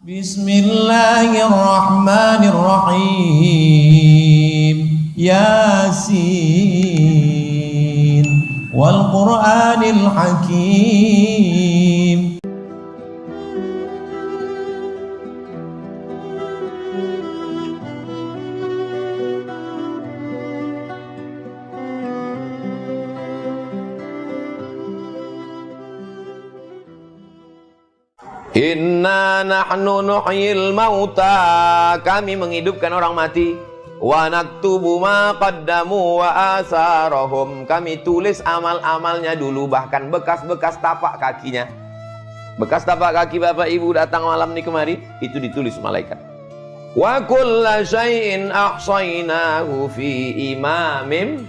Bismillahirrahmanirrahim. Yasin wal Qur'anil Hakim. Inna nahnu nuhyil mauta, kami menghidupkan orang mati. Wa naktubu ma qaddamu wa asarahum, kami tulis amal-amalnya dulu, bahkan bekas-bekas tapak kakinya. Bekas tapak kaki bapak ibu datang malam ini kemari, itu ditulis malaikat. Wa kulla syai'in ahsaynahu fi imamin,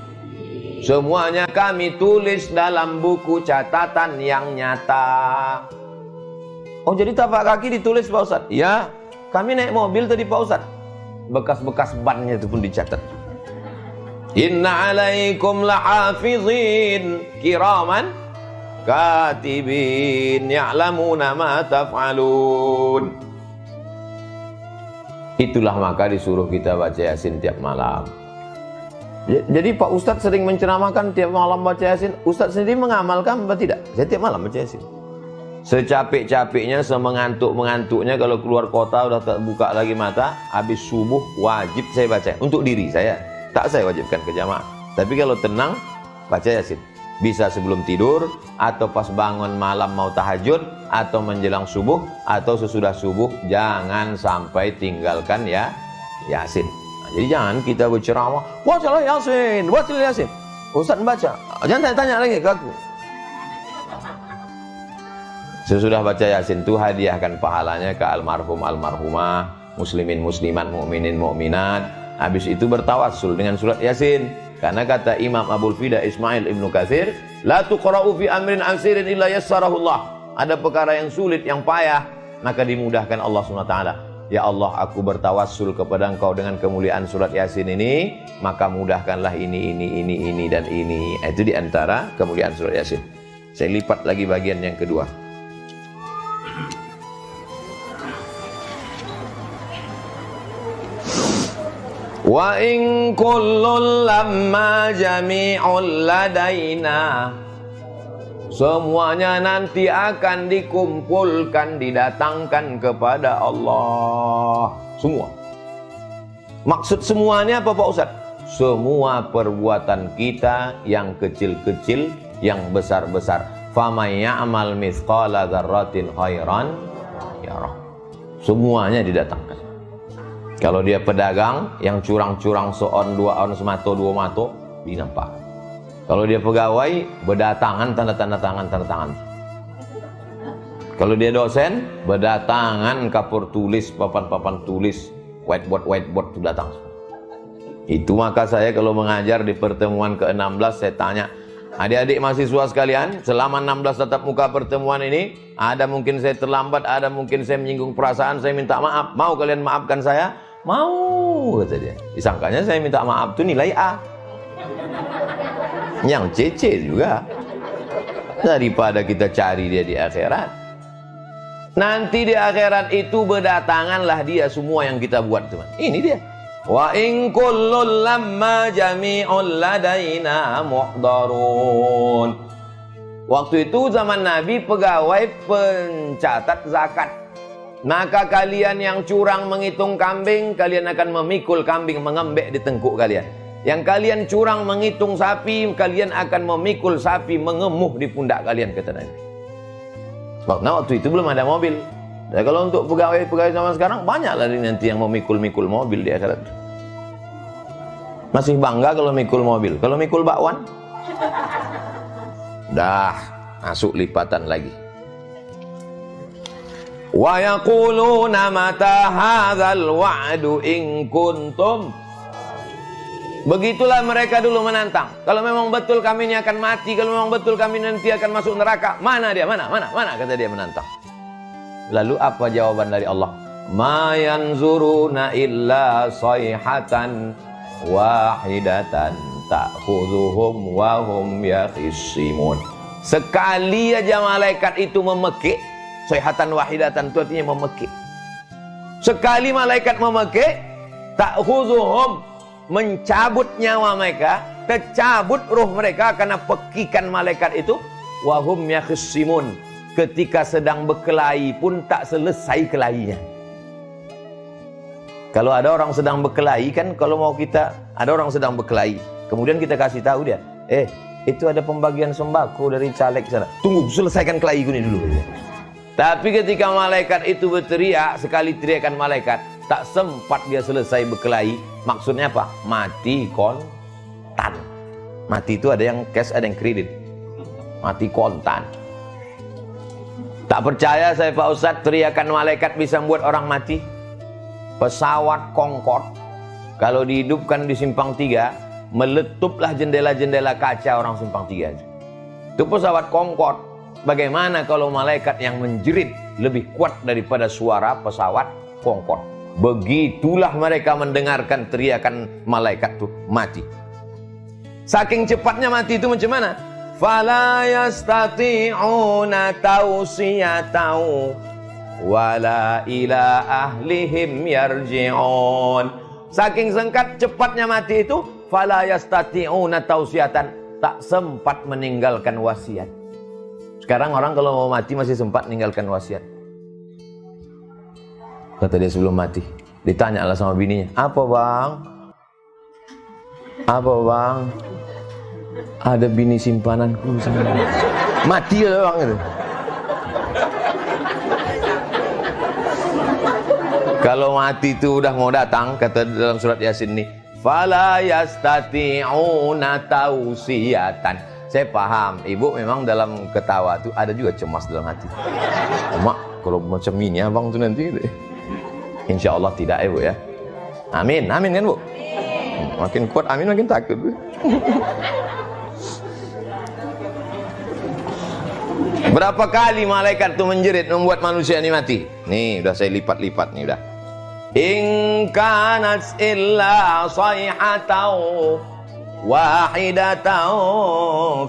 semuanya kami tulis dalam buku catatan yang nyata. Oh, jadi tapak kaki ditulis Pak Ustadz? Ya, kami naik mobil tadi Pak Ustadz, bekas-bekas bannya itu pun dicatat. Inna alaikum lahafizin kiraman katibin ya'lamuna ma taf'alun. Itulah maka disuruh kita baca Yasin tiap malam. Jadi Pak Ustadz sering menceramahkan tiap malam baca Yasin. Ustadz sendiri mengamalkan apa tidak? Saya tiap malam baca Yasin. Secapek-capeknya, semengantuk-mengantuknya, kalau keluar kota udah tak buka lagi mata, habis subuh wajib saya baca. Untuk diri saya, tak saya wajibkan ke jamaah. Tapi kalau tenang, baca Yasin. Bisa sebelum tidur, atau pas bangun malam mau tahajud, atau menjelang subuh, atau sesudah subuh. Jangan sampai tinggalkan ya Yasin. Nah, jadi jangan kita berceramah, bacalah Yasin, bacalah Yasin. Ustaz baca, jangan tanya lagi ke aku. Sesudah baca Yasin itu hadiahkan pahalanya ke almarhum almarhumah, muslimin muslimat, mukminin mukminat. Habis itu bertawassul dengan surat Yasin. Karena kata Imam Abul Fida Ismail Ibnu Katsir, la tuqra'u fi amrin asirin illa yassarahullah. Ada perkara yang sulit, yang payah, maka dimudahkan Allah SWT. Ya Allah, aku bertawassul kepada Engkau dengan kemuliaan surat Yasin ini, maka mudahkanlah ini dan ini. Itu diantara kemuliaan surat Yasin. Saya lipat lagi bagian yang kedua. Wa in kullun lamma jami'ul ladaina, semuanya nanti akan dikumpulkan, didatangkan kepada Allah. Semua. Maksud semuanya apa Pak Ustaz? Semua perbuatan kita, yang kecil-kecil, yang besar-besar. Faman ya'mal mithqala dzarratin khairan yarah. Semuanya didatangkan. Kalau dia pedagang, yang curang-curang seon, 2 on, semato, 2 mato, dinampak. Kalau dia pegawai, berdatangan tanda-tanda tangan. Kalau dia dosen, berdatangan kapur tulis, papan-papan tulis, whiteboard itu datang. Itu maka saya kalau mengajar di pertemuan ke-16, saya tanya, adik-adik mahasiswa sekalian, selama 16 tatap muka pertemuan ini, ada mungkin saya terlambat, ada mungkin saya menyinggung perasaan, saya minta maaf. Mau kalian maafkan saya? Mau, kata dia. Disangkanya saya minta maaf itu nilai A. Yang CC juga. Daripada kita cari dia di akhirat. Nanti di akhirat itu berdatanganlah dia semua yang kita buat, teman. Ini dia. Wa in kullun lamma jami'ul ladaina muhdarun. Waktu itu zaman Nabi pegawai pencatat zakat. Maka kalian yang curang menghitung kambing, kalian akan memikul kambing mengembek di tengkuk kalian. Yang kalian curang menghitung sapi, kalian akan memikul sapi mengemuh di pundak kalian, kata Nabi. Sebab waktu itu belum ada mobil. Dan kalau untuk pegawai-pegawai zaman sekarang, banyaklah nanti yang memikul-mikul mobil di akhirat. Masih bangga kalau mikul mobil. Kalau mikul bakwan, dah masuk lipatan lagi. Wa yaquluna mata hadzal wa'du in kuntum. Begitulah mereka dulu menantang. Kalau memang betul kami ini akan mati, kalau memang betul kami nanti akan masuk neraka, mana dia? Mana? Kata dia menantang. Lalu apa jawaban dari Allah? Ma yanzuruna illa sayhatan wahidatan ta'khudhuhum wa hum yakhisimun. Sekali aja malaikat itu memekik, sayhatan wahidatan itu artinya memekik. Sekali malaikat memakai, ta'khuzuhum, mencabut nyawa mereka, tercabut ruh mereka karena pekikan malaikat itu. Wahum yakhsimun, ketika sedang berkelahi pun tak selesai kelahinya. Kalau ada orang sedang berkelahi kan, kalau mau kita, ada orang sedang berkelahi, kemudian kita kasih tahu dia, itu ada pembagian sembako dari caleg sana. Tunggu, selesaikan kelahi ini dulu. Tapi ketika malaikat itu berteriak, sekali teriakan malaikat, tak sempat dia selesai berkelahi. Maksudnya apa? Mati kontan. Mati itu ada yang cash, ada yang kredit. Mati kontan. Tak percaya saya Pak Ustadz, teriakan malaikat bisa membuat orang mati? Pesawat Concorde, kalau dihidupkan di Simpang 3, meletuplah jendela-jendela kaca orang Simpang 3. Itu pesawat Concorde. Bagaimana kalau malaikat yang menjerit lebih kuat daripada suara pesawat Concorde? Begitulah mereka mendengarkan teriakan malaikat itu, mati. Saking cepatnya mati itu macam mana? Fala yastati'una tawsiyatau wala ila ahlihim yarji'un. Saking singkat cepatnya mati itu, fala yastati'una tausiyatan, tak sempat meninggalkan wasiat. Sekarang orang kalau mau mati masih sempat meninggalkan wasiat. Kata dia sebelum mati, ditanya lah sama bininya, apa bang? Apa bang? Ada bini simpananku sama mati ya bang itu. Kalau mati itu udah mau datang, kata dalam surat Yasin ini, fala yastati'una tausiyatan. Saya paham, ibu memang dalam ketawa itu ada juga cemas dalam hati. Mak, kalau macam ini abang tuh nanti, insya Allah tidak ya bu ya. Amin, amin kan bu? Makin kuat amin makin takut bu. Berapa kali malaikat itu menjerit membuat manusia ini mati? Nih, udah saya lipat-lipat nih udah. In kanat illa sayhatau wahidatan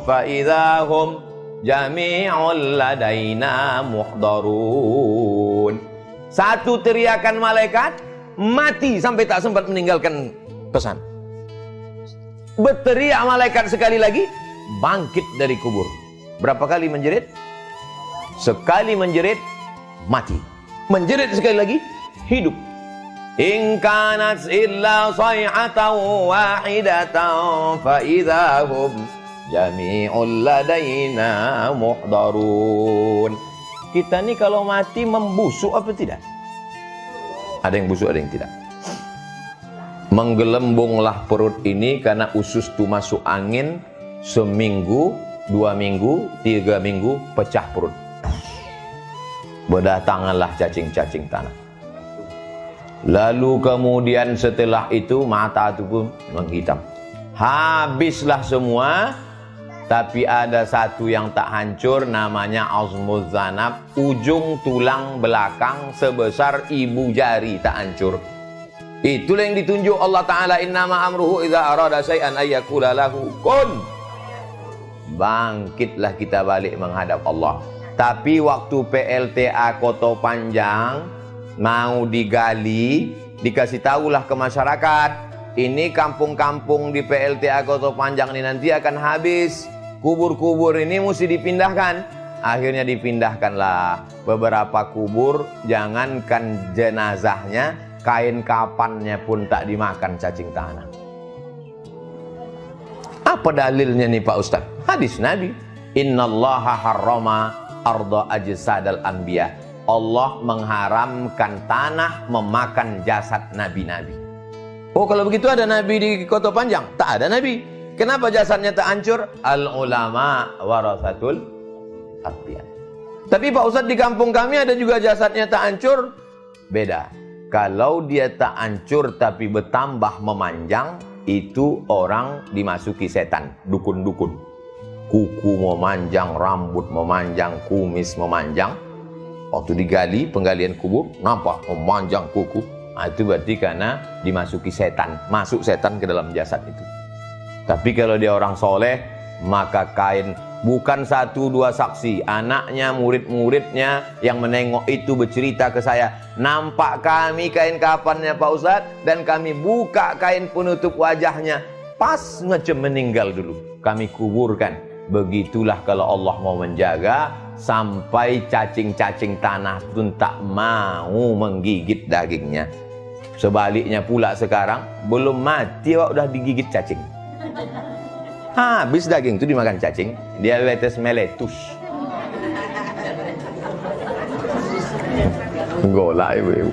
fa idahum jami'un ladaina muhdarun. Satu teriakan malaikat, mati sampai tak sempat meninggalkan pesan. Berteriak malaikat sekali lagi, bangkit dari kubur. Berapa kali menjerit? Sekali menjerit, mati. Menjerit sekali lagi, hidup. In kanat illa sayhatan wahidatan fa idahum jami'un ladaina muhdarun. Kita ni kalau mati membusuk apa tidak? Ada yang busuk, ada yang tidak. Menggelembunglah perut ini karena usus tu masuk angin, seminggu, 2 minggu, 3 minggu pecah perut. Berdatanganlah cacing-cacing tanah. Lalu kemudian setelah itu mata itu pun menghitam. Habislah semua, tapi ada satu yang tak hancur, namanya azmuz zanab, ujung tulang belakang sebesar ibu jari tak hancur. Itulah yang ditunjuk Allah Ta'ala, innama amruhu idza arada syai'an ayyakula lahu kun. Bangkitlah kita balik menghadap Allah. Tapi waktu PLTA Koto Panjang mau digali, dikasih tahulah ke masyarakat, ini kampung-kampung di PLTA Koto Panjang ini nanti akan habis, kubur-kubur ini mesti dipindahkan. Akhirnya dipindahkanlah beberapa kubur, jangankan jenazahnya, kain kapannya pun tak dimakan cacing tanah. Apa dalilnya nih Pak Ustaz? Hadis Nabi, innallaha harrama arda ajsadal anbiya. Allah mengharamkan tanah memakan jasad nabi-nabi. Oh, kalau begitu ada nabi di Koto Panjang? Tak ada nabi. Kenapa jasadnya tak hancur? Al ulama warasatul anbiya. Tapi Pak Ustaz, di kampung kami ada juga jasadnya tak hancur. Beda. Kalau dia tak hancur tapi bertambah memanjang, itu orang dimasuki setan, dukun-dukun. Kuku memanjang, rambut memanjang, kumis memanjang. Waktu digali, penggalian kubur, nampak memanjang kuku. Nah, itu berarti karena dimasuki setan, masuk setan ke dalam jasad itu. Tapi kalau dia orang soleh, maka kain Bukan satu dua saksi, anaknya, murid-muridnya yang menengok itu bercerita ke saya, nampak kami kain kafannya Pak Ustadz, dan kami buka kain penutup wajahnya, pas macam meninggal dulu, kami kuburkan. Begitulah kalau Allah mau menjaga, sampai cacing-cacing tanah pun tak mau menggigit dagingnya. Sebaliknya pula sekarang, belum mati udah digigit cacing. Habis daging itu dimakan cacing, diabetes mellitus. Golak ibu-ibu.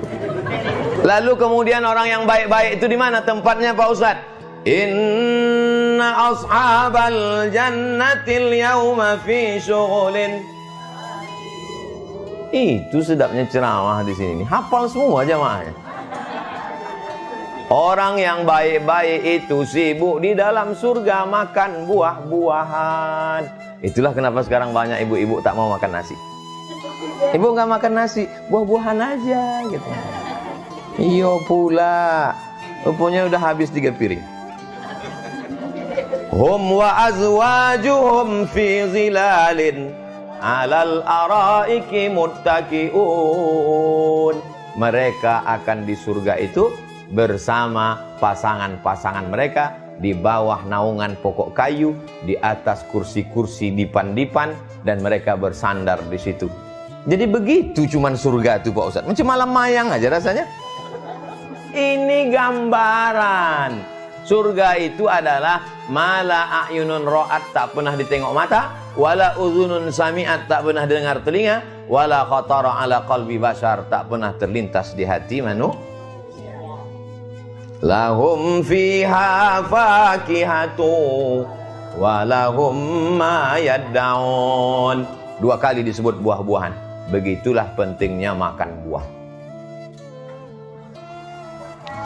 Lalu kemudian orang yang baik-baik itu di mana tempatnya Pak Ustadz? Inna ashabal jannatil yawma fi syughulin. Itu sedapnya ceramah di sini. Hafal semua jamaahnya. Orang yang baik-baik itu sibuk di dalam surga makan buah-buahan. Itulah kenapa sekarang banyak ibu-ibu tak mau makan nasi. Ibu nggak makan nasi, buah-buahan aja gitu. Iyo pula, rupanya udah habis 3 piring. Hum wa azwajuhum fi zilalin alal araiki muttaqiun. Mereka akan di surga itu bersama pasangan-pasangan mereka di bawah naungan pokok kayu, di atas kursi-kursi dipan-dipan, dan mereka bersandar di situ. Jadi begitu cuman surga itu Pak Ustadz. Macam malam mayang aja rasanya. Ini gambaran. Surga itu adalah mala a'yunun ra'at, tak pernah ditengok mata, wala uzunun sami'at, tak pernah dengar telinga, wala khatara ala qalbi bashar, tak pernah terlintas di hati manusia. Lahum fiha fakihatu walahum ma yad'un. 2 kali disebut buah-buahan. Begitulah pentingnya makan buah.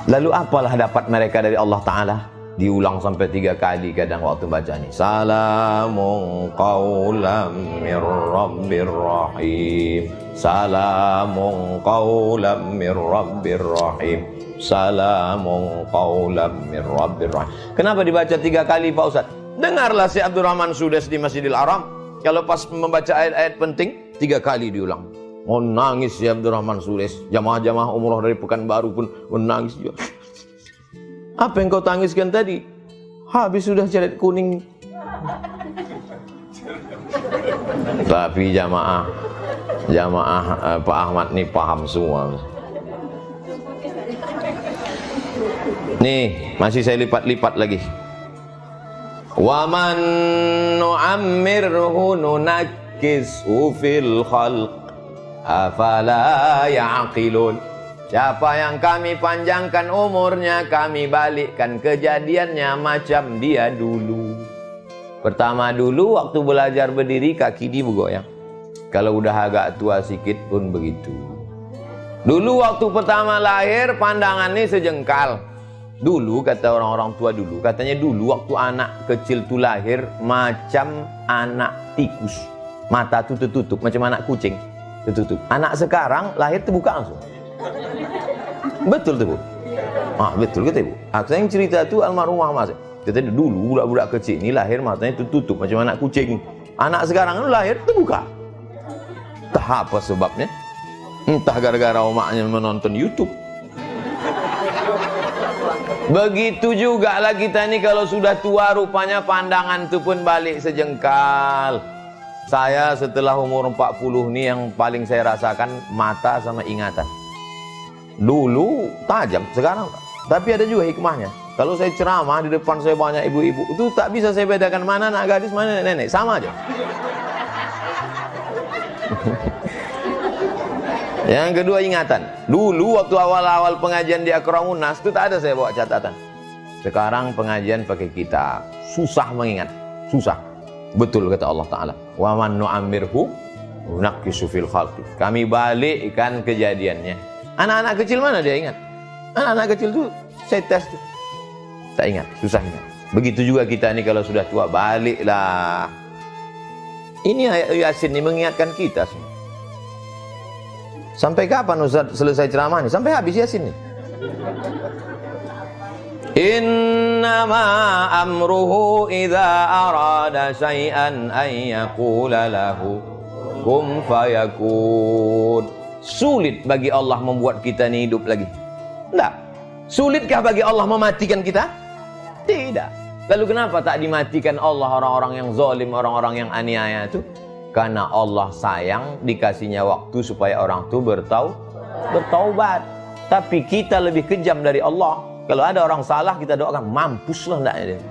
Lalu apalah dapat mereka dari Allah Ta'ala? Diulang sampai 3 kali kadang waktu baca ini. Salamun qawlam mir rabbir rahim. Salamun qawlam mir rabbir rahim. Salamun qawlam mir rabbir rahim. Kenapa dibaca 3 kali Pak Ustadz? Dengarlah si Abdurrahman Sudes di Masjidil Haram. Kalau pas membaca ayat-ayat penting 3 kali diulang. Mau nangis si Abdurrahman Sudes. Jamaah-jamaah umroh dari Pekanbaru pun menangis juga. Apa yang kau tangiskan tadi? Habis sudah ceret kuning. Tapi jamaah Pak Ahmad nih paham semua. Nih, masih saya lipat-lipat lagi. Wa man nu'ammirhu nunakkishu fil khalq afala ya'qilun. Siapa yang kami panjangkan umurnya, kami balikkan kejadiannya macam dia dulu. Pertama dulu waktu belajar berdiri kaki digoyang. Kalau udah agak tua sikit pun begitu. Dulu waktu pertama lahir pandangannya sejengkal. Dulu kata orang-orang tua dulu, katanya dulu waktu anak kecil tuh lahir macam anak tikus. Mata tuh tertutup macam anak kucing, tertutup. Anak sekarang lahir terbuka langsung. Betul tuh Bu? Betul kata Ibu. Saya yang cerita tuh almarhumah Mas. Katanya dulu budak-budak kecil ini lahir matanya tertutup macam anak kucing. Anak sekarang itu lahir terbuka. Entah apa sebabnya. Entah gara-gara omaknya menonton YouTube. Begitu juga lah kita ini kalau sudah tua rupanya pandangan itu pun balik sejengkal. Saya setelah umur 40 ini yang paling saya rasakan mata sama ingatan. Dulu tajam, sekarang tapi ada juga hikmahnya. Kalau saya ceramah di depan saya banyak ibu-ibu, itu tak bisa saya bedakan mana anak gadis, mana nenek, sama aja. Yang kedua ingatan. Dulu waktu awal-awal pengajian di Akramun Nas itu tak ada saya bawa catatan. Sekarang pengajian pakai kitab, susah mengingat, susah. Betul kata Allah Ta'ala. Wa man nu'ammirhu nunakkisu fil khalqi. Kami balikkan kejadiannya. Anak-anak kecil mana dia ingat? Anak-anak kecil tuh saya tes tuh. Tak ingat, susah ingat. Begitu juga kita ini kalau sudah tua, baliklah. Ini ayat Yasin ini mengingatkan kita semua. Sampai kapan Ustaz selesai ceramah ini? Sampai habis Yasin nih. Innama amruhu idza arada syai'an ay yaqula lahu kum fayakun. Sulit bagi Allah membuat kita ini hidup lagi? Tidak. Sulitkah bagi Allah mematikan kita? Tidak. Lalu kenapa tak dimatikan Allah orang-orang yang zalim, orang-orang yang aniaya itu? Karena Allah sayang, dikasihnya waktu supaya orang itu bertaubat. Tapi kita lebih kejam dari Allah. Kalau ada orang salah kita doakan, mampuslah hendaknya dia.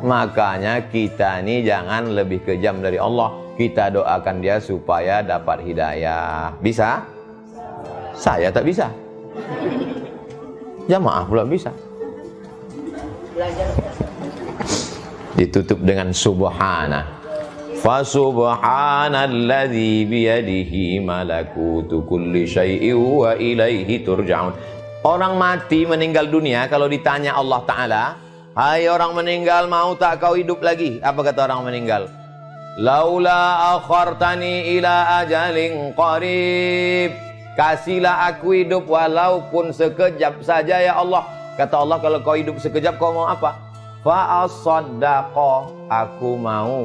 Makanya kita ini jangan lebih kejam dari Allah. Kita doakan dia supaya dapat hidayah. Bisa? Saya tak bisa. Jamaah pula bisa. Ditutup dengan subhana. Fa subhanalladzi biyadihi malakutu kulli syai'in wa ilaihi turja'un. Orang mati meninggal dunia, kalau ditanya Allah Ta'ala, hai orang meninggal, mau tak kau hidup lagi? Apa kata orang meninggal? Laula akhartani ila ajalin qarib. Kasihlah aku hidup walaupun sekejap saja ya Allah. Kata Allah, kalau kau hidup sekejap kau mau apa? Fa'asaddaqo, aku mau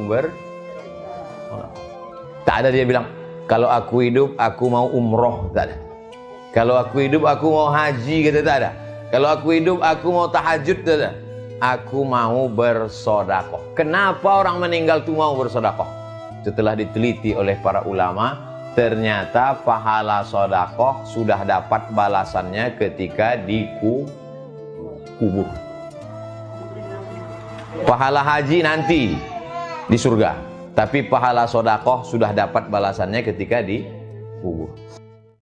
Tak ada dia bilang, kalau aku hidup aku mau umroh, tak ada. Kalau aku hidup aku mau haji, kata tak ada. Kalau aku hidup aku mau tahajud, tak ada. Aku mau bersodakoh. Kenapa orang meninggal itu mau bersodakoh? Setelah diteliti oleh para ulama, ternyata pahala sodakoh sudah dapat balasannya ketika dikubur. Pahala haji nanti di surga, tapi pahala sodakoh sudah dapat balasannya ketika dikubur.